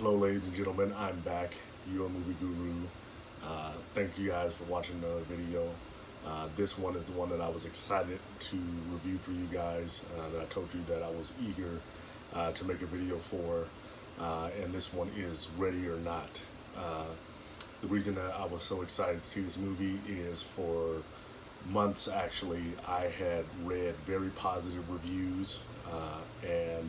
Hello, ladies and gentlemen. I'm back, your movie guru. Thank you guys for watching another video. This one is the one that I was excited to review for you guys. That I told you that I was eager to make a video for. And this one is Ready or Not. The reason that I was so excited to see this movie is for months actually I had read very positive reviews and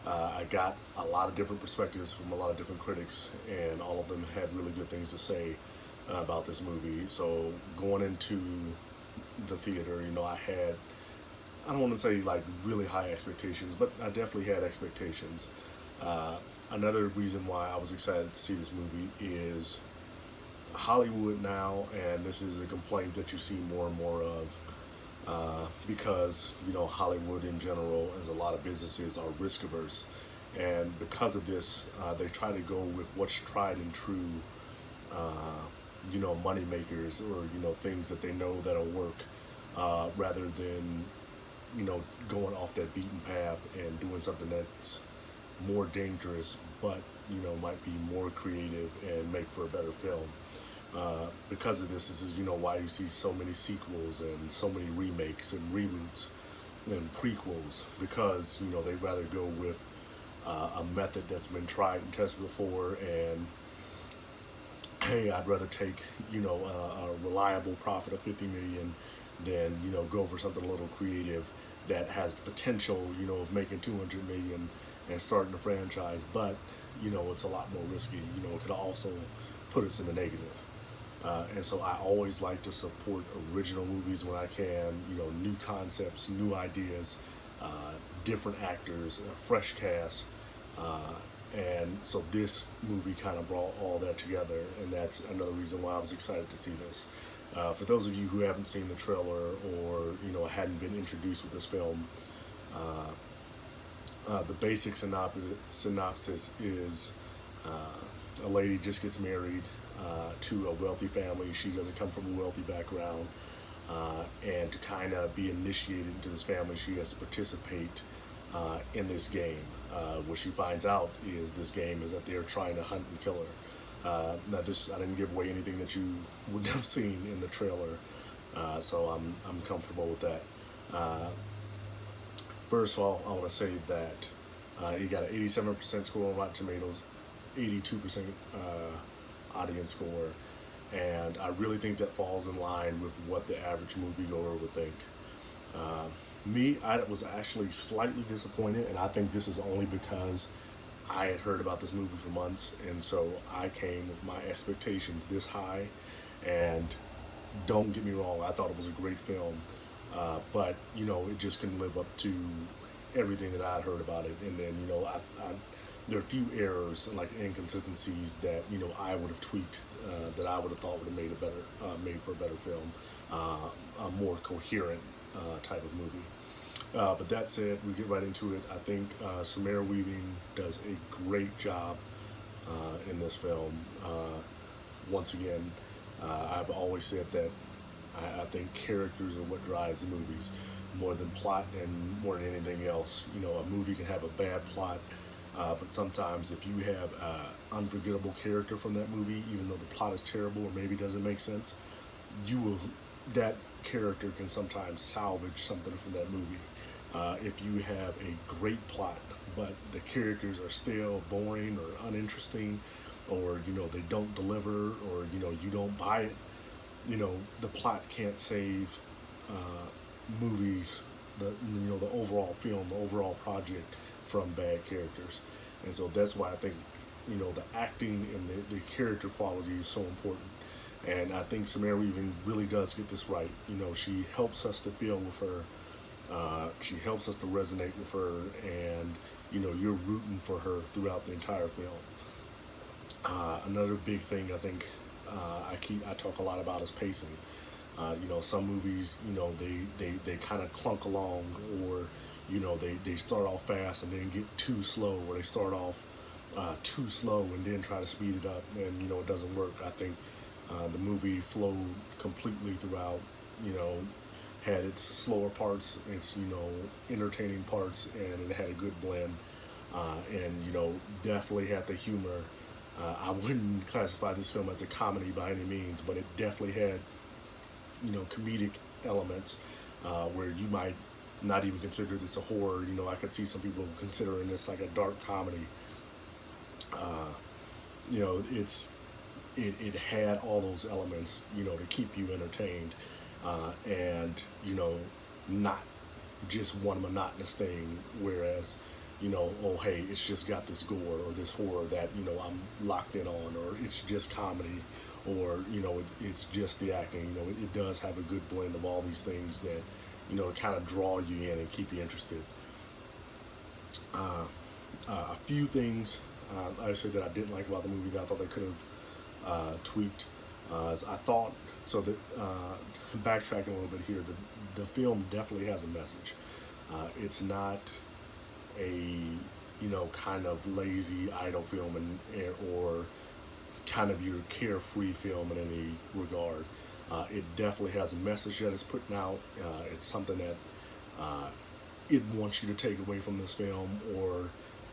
I got a lot of different perspectives from a lot of different critics, and all of them had really good things to say about this movie. So going into the theater, I don't want to say like really high expectations, but I definitely had expectations. Another reason why I was excited to see this movie is Hollywood now, and this is a complaint that you see more and more of, because Hollywood in general, as a lot of businesses, are risk averse, and because of this, they try to go with what's tried and true, money makers, or things that they know that'll work, rather than going off that beaten path and doing something that's more dangerous, but might be more creative and make for a better film. Because of this is why you see so many sequels and so many remakes and reboots and prequels, because they'd rather go with a method that's been tried and tested before, and hey, I'd rather take a reliable profit of 50 million than go for something a little creative that has the potential of making 200 million and starting a franchise, but it's a lot more risky. It could also put us in the negative. And so I always like to support original movies when I can, new concepts, new ideas, different actors, a fresh cast. And so this movie kind of brought all that together, and that's another reason why I was excited to see this. For those of you who haven't seen the trailer, or hadn't been introduced with this film, the basic synopsis is a lady just gets married to a wealthy family. She doesn't come from a wealthy background, and to kind of be initiated into this family, she has to participate in this game. What she finds out is this game is that they're trying to hunt and kill her. Now, I didn't give away anything that you wouldn't have seen in the trailer, so I'm comfortable with that. First of all, I want to say that you got an 87% score on Rotten Tomatoes, 82% audience score, and I really think that falls in line with what the average moviegoer would think. I was actually slightly disappointed, and I think this is only because I had heard about this movie for months, and so I came with my expectations this high. And don't get me wrong, I thought it was a great film, but it just couldn't live up to everything that I'd heard about it. And then there are a few errors and like inconsistencies that I would have tweaked, that I would have thought would have made for a better film, a more coherent type of movie. But that said, we get right into it. I think Samara Weaving does a great job in this film. Once again, I've always said that I think characters are what drives the movies more than plot, and more than anything else. A movie can have a bad plot, but sometimes if you have an unforgettable character from that movie, even though the plot is terrible or maybe doesn't make sense, that character can sometimes salvage something from that movie. If you have a great plot, but the characters are still boring or uninteresting, or they don't deliver, or you don't buy it, the plot can't save movies, the overall film, the overall project, from bad characters. And so that's why I think the acting and the character quality is so important. And I think Samara Weaving really does get this right. She helps us to feel with her. She helps us to resonate with her, and you're rooting for her throughout the entire film. Another big thing I think I talk a lot about is pacing. Some movies, they kind of clunk along, or they start off fast and then get too slow, or they start off too slow and then try to speed it up, and it doesn't work. I think the movie flowed completely throughout. Had its slower parts, its entertaining parts, and it had a good blend and definitely had the humor. I wouldn't classify this film as a comedy by any means, but it definitely had comedic elements where you might not even consider this a horror. I could see some people considering this like a dark comedy. Uh, it had all those elements, to keep you entertained, and not just one monotonous thing. Whereas, oh hey, it's just got this gore or this horror that I'm locked in on, or it's just comedy, or it's just the acting. It does have a good blend of all these things that kind of draw you in and keep you interested. A few things I said that I didn't like about the movie that I thought they could have tweaked. As I thought so that backtracking a little bit here, the film definitely has a message. It's not a kind of lazy idle film or kind of your carefree film in any regard. It definitely has a message that it's putting out. It's something that it wants you to take away from this film, or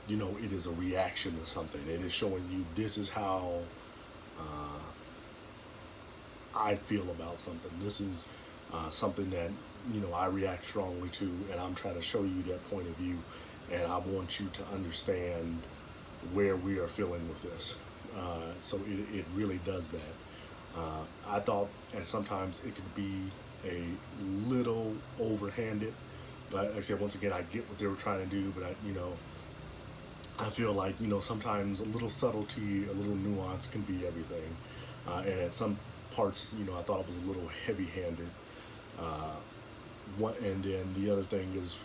it is a reaction to something. It is showing you this is how I feel about something. This is something that I react strongly to, and I'm trying to show you that point of view, and I want you to understand where we are feeling with this. So it really does that. I thought, and sometimes it could be a little overhanded. Like I said, once again, I get what they were trying to do, but I feel like sometimes a little subtlety, a little nuance can be everything. And at some parts, I thought it was a little heavy-handed. And then the other thing is,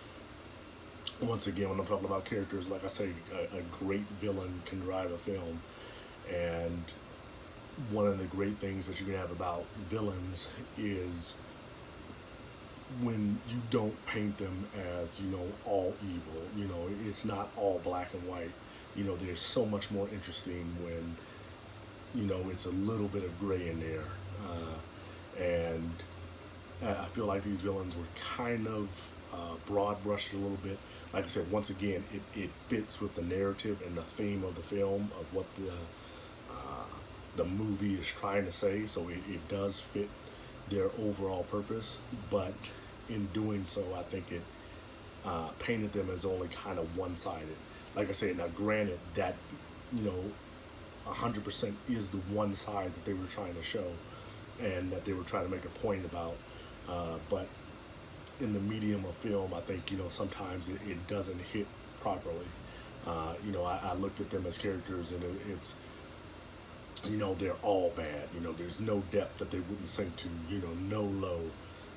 once again, when I'm talking about characters, like I say, a great villain can drive a film. And one of the great things that you can have about villains is when you don't paint them as all evil. It's not all black and white. There's so much more interesting when it's a little bit of gray in there. And I feel like these villains were kind of broad brushed a little bit. Like I said, once again, it fits with the narrative and the theme of the film, of what the movie is trying to say. So it does fit their overall purpose, but in doing so, I think it painted them as only kind of one-sided. Like I said, now granted that 100% is the one side that they were trying to show, and that they were trying to make a point about. But in the medium of film, I think sometimes it doesn't hit properly. I looked at them as characters, and it's they're all bad. There's no depth that they wouldn't sink to. No low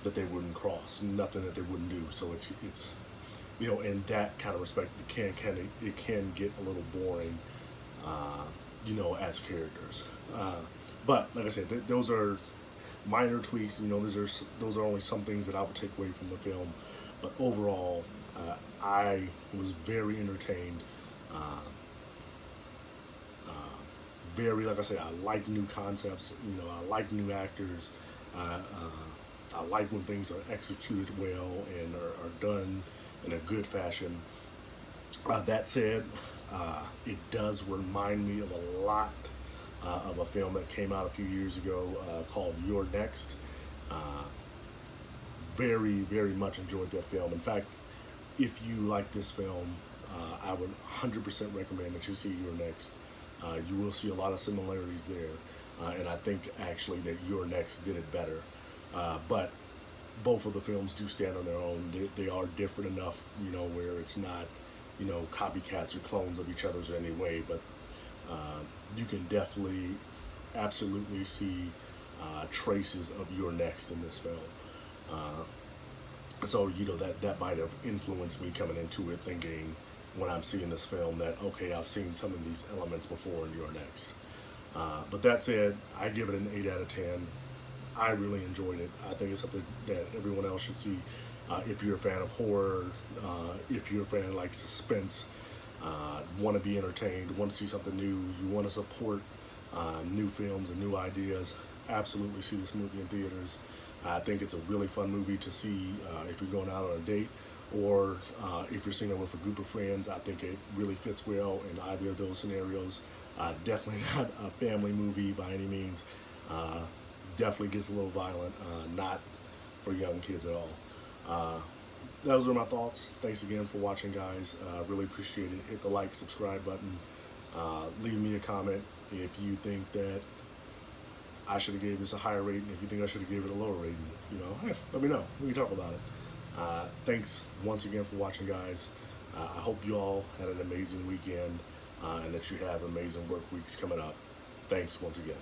that they wouldn't cross. Nothing that they wouldn't do. So it's in that kind of respect, it can get a little boring. As characters. But like I said, those are minor tweaks. Those are only some things that I would take away from the film. But overall, I was very entertained. Very, like I said, I like new concepts. I like new actors. I like when things are executed well and are done in a good fashion. That said, it does remind me of a lot of a film that came out a few years ago called You're Next. Very, very much enjoyed that film. In fact, if you like this film, I would 100% recommend that you see You're Next. You will see a lot of similarities there, and I think actually that You're Next did it better. But both of the films do stand on their own. They are different enough, where it's not, copycats or clones of each other's in any way. But you can definitely, absolutely see traces of You're Next in this film. So that might have influenced me coming into it, thinking when I'm seeing this film that, okay, I've seen some of these elements before in You're Next. But that said, I give it an 8 out of 10. I really enjoyed it. I think it's something that everyone else should see. If you're a fan of horror, if you're a fan of like suspense, want to be entertained, want to see something new, you want to support new films and new ideas, absolutely see this movie in theaters. I think it's a really fun movie to see if you're going out on a date, or if you're seeing it with a group of friends, I think it really fits well in either of those scenarios. Definitely not a family movie by any means. Uh, Definitely gets a little violent, not for young kids at all. Uh, those are my thoughts. Thanks again for watching, guys. Really appreciate it. Hit the like, subscribe button. Leave me a comment if you think that I should have gave this a higher rating. If you think I should have gave it a lower rating, hey, let me know. We can talk about it. Thanks once again for watching, guys. I hope you all had an amazing weekend and that you have amazing work weeks coming up. Thanks once again.